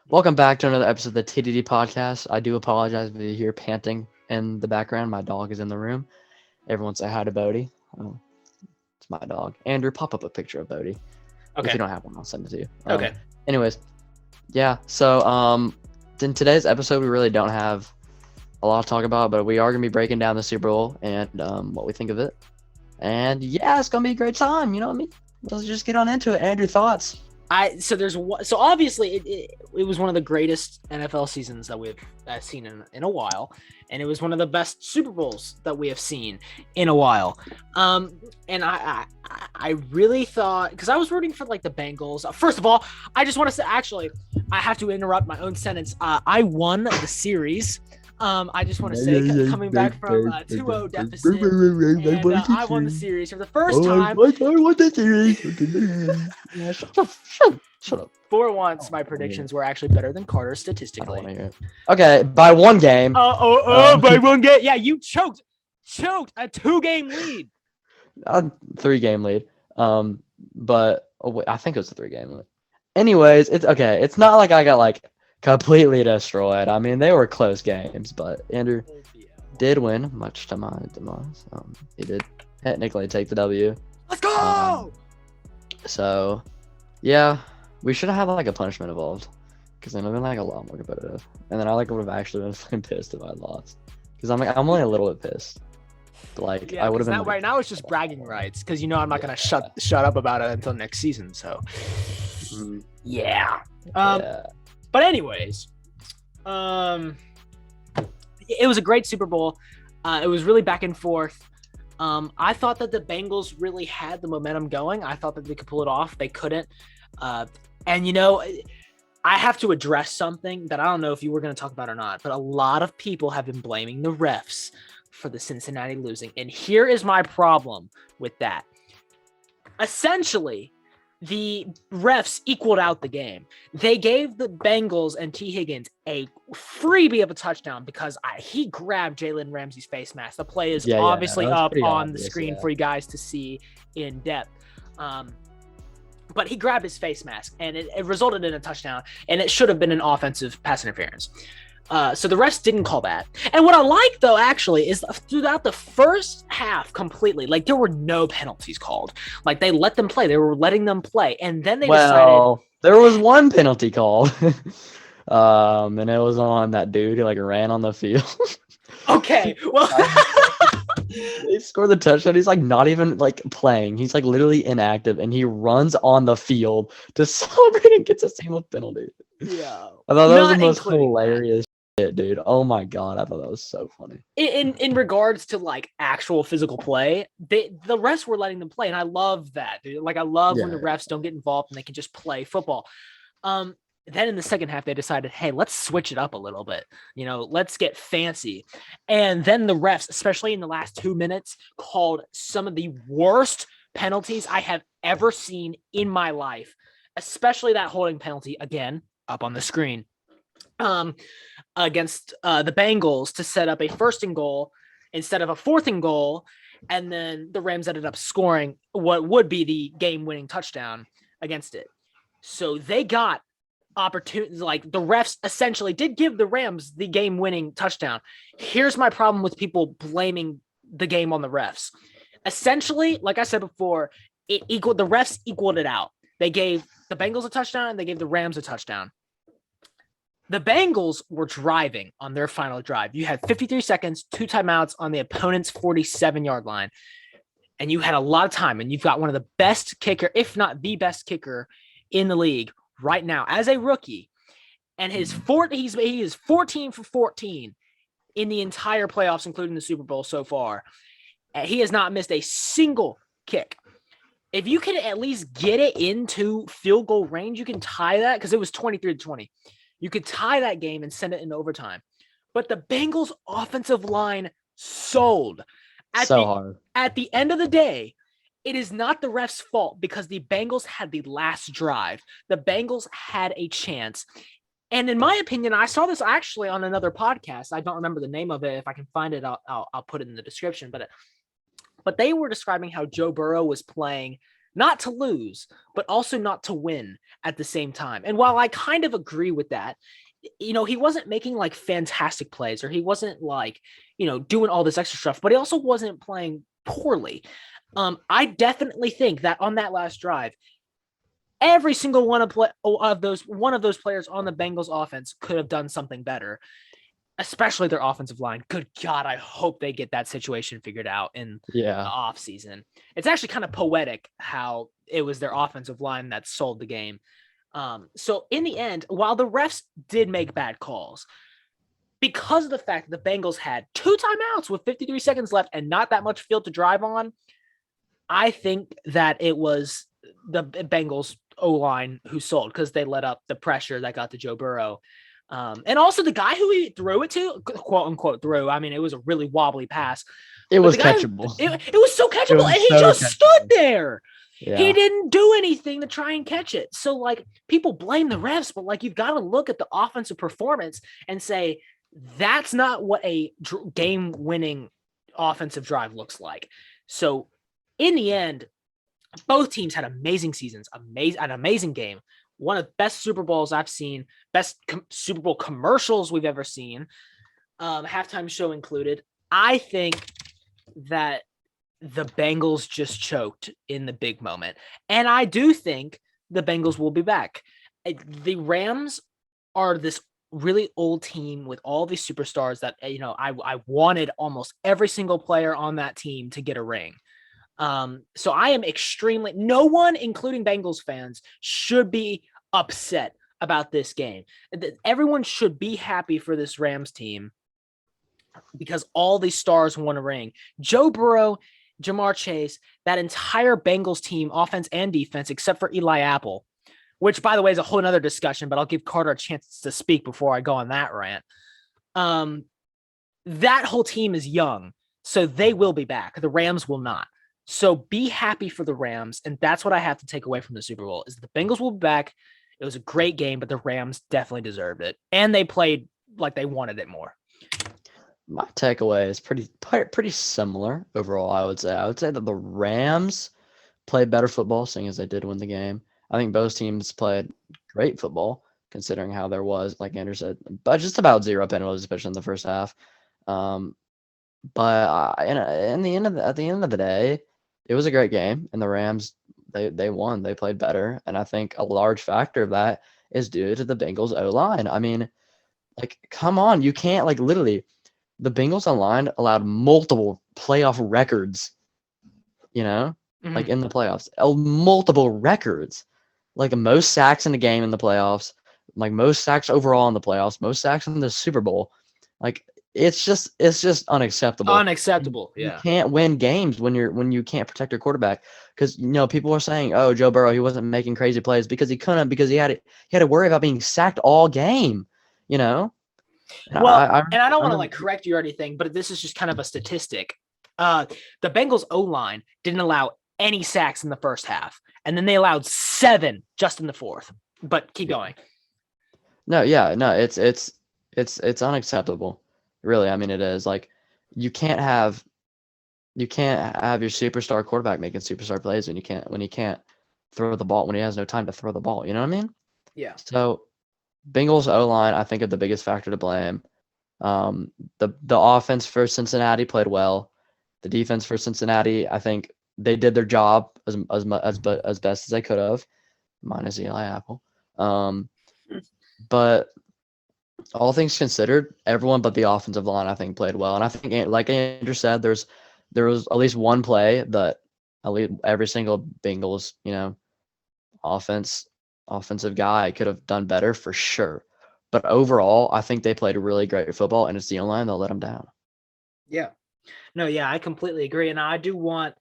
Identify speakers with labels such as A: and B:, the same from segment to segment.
A: Welcome back to another episode of the TDD podcast. I do apologize if you hear panting in the background. My dog is in the room. Everyone say hi to Bodie. Oh, it's my dog. Andrew, pop up a picture of Bodie. If
B: Okay.
A: you don't have one, I'll send it to you.
B: Okay.
A: Anyways, yeah. So in today's episode, we really don't have a lot to talk about, but we are gonna be breaking down the Super Bowl and what we think of it. And yeah, it's gonna be a great time. You know what I mean? Let's just get on into it. Andrew, thoughts?
B: So obviously it was one of the greatest NFL seasons that we've seen in a while, and it was one of the best Super Bowls that we have seen in a while. And I really thought, because I was rooting for like the Bengals. First of all, I just want to say, actually, I have to interrupt my own sentence. I won the series. I just want to say, coming back from a 2-0 deficit, and I won the series for the first time.
A: I won the series. Yeah, shut up.
B: For once, my predictions were actually better than Carter's
A: I don't want
B: statistically.
A: to hear it. Okay, by one game.
B: By one game. Yeah, you choked a 2-game lead.
A: 3-game lead. But wait, I think it was a 3-game lead. Anyways, it's okay. It's not like I got like completely destroyed. I mean, they were close games, but Andrew did win, much to my demise. He did technically take the W.
B: Let's go.
A: So, yeah, we should have had like a punishment involved, because then it would have been like a lot more competitive. And then I like would have actually been fucking pissed if I lost, because I'm only a little bit pissed. But like
B: Yeah,
A: I would have been
B: right now it's just bragging rights, because I'm not gonna shut up about it until next season. So, yeah.
A: yeah.
B: But anyways, it was a great Super Bowl. It was really back and forth. I thought that the Bengals really had the momentum going. I thought that they could pull it off. They couldn't. And I have to address something that I don't know if you were going to talk about or not, but a lot of people have been blaming the refs for the Cincinnati losing. And here is my problem with that. Essentially, the refs equaled out the game. They gave the Bengals and T. Higgins a freebie of a touchdown because he grabbed Jalen Ramsey's face mask. The play is obviously up on the screen for you guys to see in depth. But he grabbed his face mask, and it resulted in a touchdown, and it should have been an offensive pass interference. So the refs didn't call that. And what I like, though, actually, is throughout the first half completely, like, there were no penalties called. Like, they let them play. They were letting them play. And then they decided...
A: there was one penalty called. And it was on that dude who, like, ran on the field.
B: Okay, well...
A: They scored the touchdown. He's, like, not even, like, playing. He's, like, literally inactive, and he runs on the field to celebrate and gets a single penalty.
B: Yeah.
A: I thought that was the most hilarious shit, dude. Oh my god, I thought that was so funny.
B: In regards to like actual physical play, the refs were letting them play, and I love that, dude. Like, I love when the refs don't get involved and they can just play football. Then in the second half, they decided, hey, let's switch it up a little bit. Let's get fancy. And then the refs, especially in the last 2 minutes, called some of the worst penalties I have ever seen in my life, especially that holding penalty, again, up on the screen, against the Bengals to set up a 1st and goal instead of a 4th and goal. And then the Rams ended up scoring what would be the game-winning touchdown against it. So they got opportunities. Like, the refs essentially did give the Rams the game-winning touchdown. Here's my problem with people blaming the game on the refs. Essentially, like I said before, the refs equaled it out. They gave the Bengals a touchdown, and they gave the Rams a touchdown. The Bengals were driving on their final drive. You had 53 seconds, 2 timeouts on the opponent's 47-yard line, and you had a lot of time, and you've got one of the best kicker, if not the best kicker in the league right now as a rookie, and he is 14 for 14 in the entire playoffs, including the Super Bowl so far. He has not missed a single kick. If you can at least get it into field goal range, you can tie that, because it was 23-20. You could tie that game and send it into overtime. But the Bengals offensive line sold.
A: Hard.
B: At the end of the day, it is not the ref's fault, because the Bengals had the last drive. The Bengals had a chance. And in my opinion, I saw this actually on another podcast. I don't remember the name of it. If I can find it, I'll put it in the description. But they were describing how Joe Burrow was playing not to lose, but also not to win at the same time. And while I kind of agree with that, he wasn't making like fantastic plays, or he wasn't like, doing all this extra stuff, but he also wasn't playing poorly. I definitely think that on that last drive, every single one of those players on the Bengals offense could have done something better, especially their offensive line. Good God, I hope they get that situation figured out in the offseason. It's actually kind of poetic how it was their offensive line that sold the game. So in the end, while the refs did make bad calls, because of the fact that the Bengals had 2 timeouts with 53 seconds left and not that much field to drive on, I think that it was the Bengals O-line who sold, because they let up the pressure that got to Joe Burrow. And also the guy who he threw it to, quote unquote threw, I mean, it was a really wobbly pass.
A: It was catchable.
B: It was so catchable, and he just stood there.
A: Yeah.
B: He didn't do anything to try and catch it. So, like, people blame the refs, but, like, you've got to look at the offensive performance and say, that's not what a game-winning offensive drive looks like. So, in the end, both teams had amazing seasons, an amazing game. One of the best Super Bowls I've seen, best Super Bowl commercials we've ever seen, halftime show included. I think that the Bengals just choked in the big moment. And I do think the Bengals will be back. The Rams are this really old team with all these superstars that, I wanted almost every single player on that team to get a ring. So I am no one, including Bengals fans, should be upset about this game. Everyone should be happy for this Rams team because all these stars won a ring. Joe Burrow, Jamar Chase, that entire Bengals team, offense and defense, except for Eli Apple, which, by the way, is a whole other discussion, but I'll give Carter a chance to speak before I go on that rant. That whole team is young, so they will be back. The Rams will not. So be happy for the Rams, and that's what I have to take away from the Super Bowl, is the Bengals will be back. It was a great game, but the Rams definitely deserved it, and they played like they wanted it more.
A: My takeaway is pretty similar overall, I would say. I would say that the Rams played better football, seeing as they did win the game. I think both teams played great football, considering how there was, like Andrew said, but just about 0 penalties, especially in the first half. But at the end of the day, it was a great game, and the Rams, they won. They played better, and I think a large factor of that is due to the Bengals O-line. I mean, like, come on, you can't, like, literally, the Bengals O-line allowed multiple playoff records, like in the playoffs, multiple records, like most sacks in the game in the playoffs, like most sacks overall in the playoffs, most sacks in the Super Bowl. Like, it's just unacceptable.
B: Unacceptable. Yeah.
A: You can't win games when you can't protect your quarterback, because people are saying, "Oh, Joe Burrow, he wasn't making crazy plays because he couldn't, because he had to worry about being sacked all game." And
B: well, I don't want to correct you or anything, but this is just kind of a statistic. The Bengals O-line didn't allow any sacks in the first half, and then they allowed 7 just in the fourth. But keep going.
A: No, it's unacceptable. Really, I mean, it is. Like, you can't have your superstar quarterback making superstar plays when he can't throw the ball, when he has no time to throw the ball. You know what I mean?
B: Yeah.
A: So, Bengals O-line, I think, are the biggest factor to blame. The offense for Cincinnati played well. The defense for Cincinnati, I think they did their job as best as they could have, minus Eli Apple. But all things considered, everyone but the offensive line, I think, played well. And I think, like Andrew said, there was at least one play that at least every single Bengals, offensive guy could have done better for sure. But overall, I think they played really great football, and it's the O-line that let them down.
B: Yeah. No, yeah, I completely agree. And I do want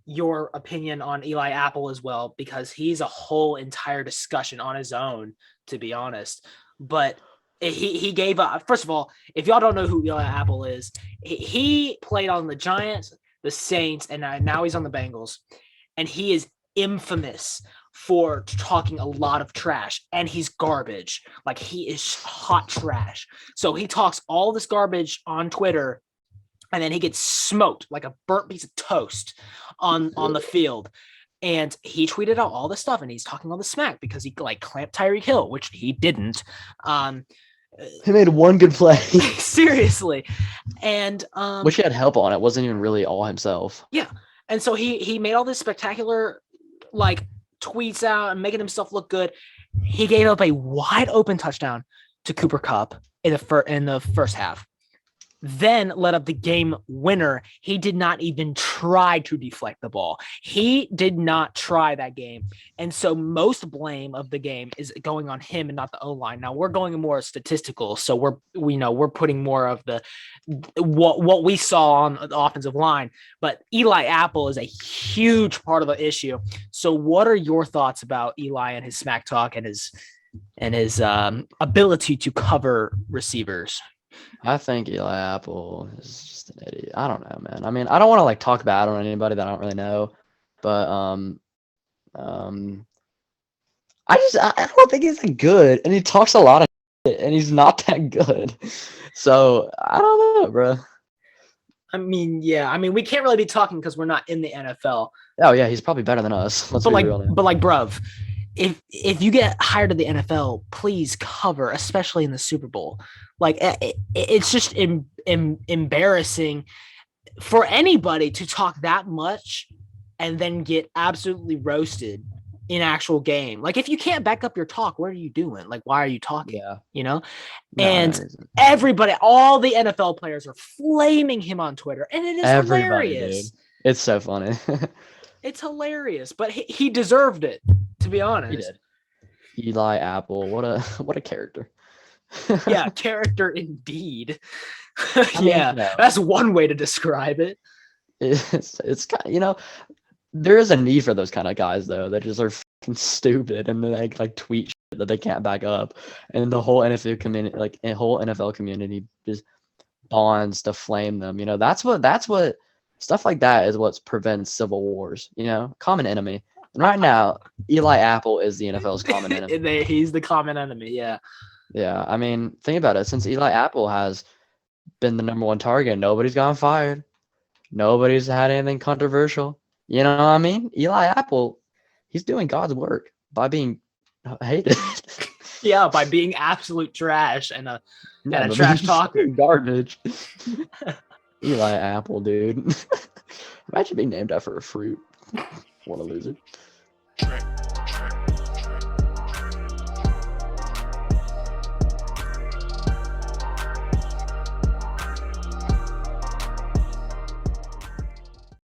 B: your opinion on Eli Apple as well, because he's a whole entire discussion on his own, to be honest. But he gave up. First of all, if y'all don't know who Eli Apple is, he played on the Giants, the Saints, and now he's on the Bengals. And he is infamous for talking a lot of trash, and he's garbage. Like, he is hot trash. So he talks all this garbage on Twitter, and then he gets smoked like a burnt piece of toast on the field. And he tweeted out all this stuff, and he's talking all the smack because he like clamped Tyreek Hill, which he didn't.
A: He made one good play.
B: Seriously. And
A: which he had help on. It wasn't even really all himself.
B: Yeah. And so he made all this spectacular like tweets out and making himself look good. He gave up a wide open touchdown to Cooper Kupp in the first half. Then led up the game winner. He did not even try to deflect the ball. He did not try that game. And so most blame of the game is going on him and not the O-line. Now we're going more statistical. So we're putting more of the what we saw on the offensive line. But Eli Apple is a huge part of the issue. So what are your thoughts about Eli and his smack talk and his ability to cover receivers?
A: I think Eli Apple is just an idiot. I don't know, man. I mean, I don't want to like talk bad on anybody that I don't really know, but I don't think he's that good, and he talks a lot of shit, and he's not that good. So I don't know, bro.
B: I mean, yeah. I mean, we can't really be talking because we're not in the NFL.
A: Oh yeah, he's probably better than us. Let's be real now.
B: But bruv, if you get hired to the NFL, please cover, especially in the Super Bowl. Like it's just embarrassing for anybody to talk that much and then get absolutely roasted in actual game. Like if you can't back up your talk, what are you doing? Like why are you talking?
A: Yeah.
B: You know?
A: No,
B: and everybody, all the NFL players are flaming him on Twitter, and it is hilarious.
A: Dude. It's so funny.
B: It's hilarious, but he deserved it, to be honest.
A: He did. Eli Apple, what a character.
B: Yeah, character indeed. That's one way to describe it.
A: It's kind of, there is a need for those kind of guys though that just are fucking stupid and they like tweet shit that they can't back up, and the whole NFL community, like a whole NFL community, just bonds to flame them. That's what stuff like that is what prevents civil wars. Common enemy. And right now, Eli Apple is the NFL's common enemy.
B: He's the common enemy. Yeah.
A: Yeah, I mean, think about it. Since Eli Apple has been the number one target, nobody's gotten fired. Nobody's had anything controversial. You know what I mean? Eli Apple, he's doing God's work by being hated.
B: Yeah, by being absolute trash and a trash talker.
A: Garbage. Eli Apple, dude. Imagine being named after a fruit. What a loser.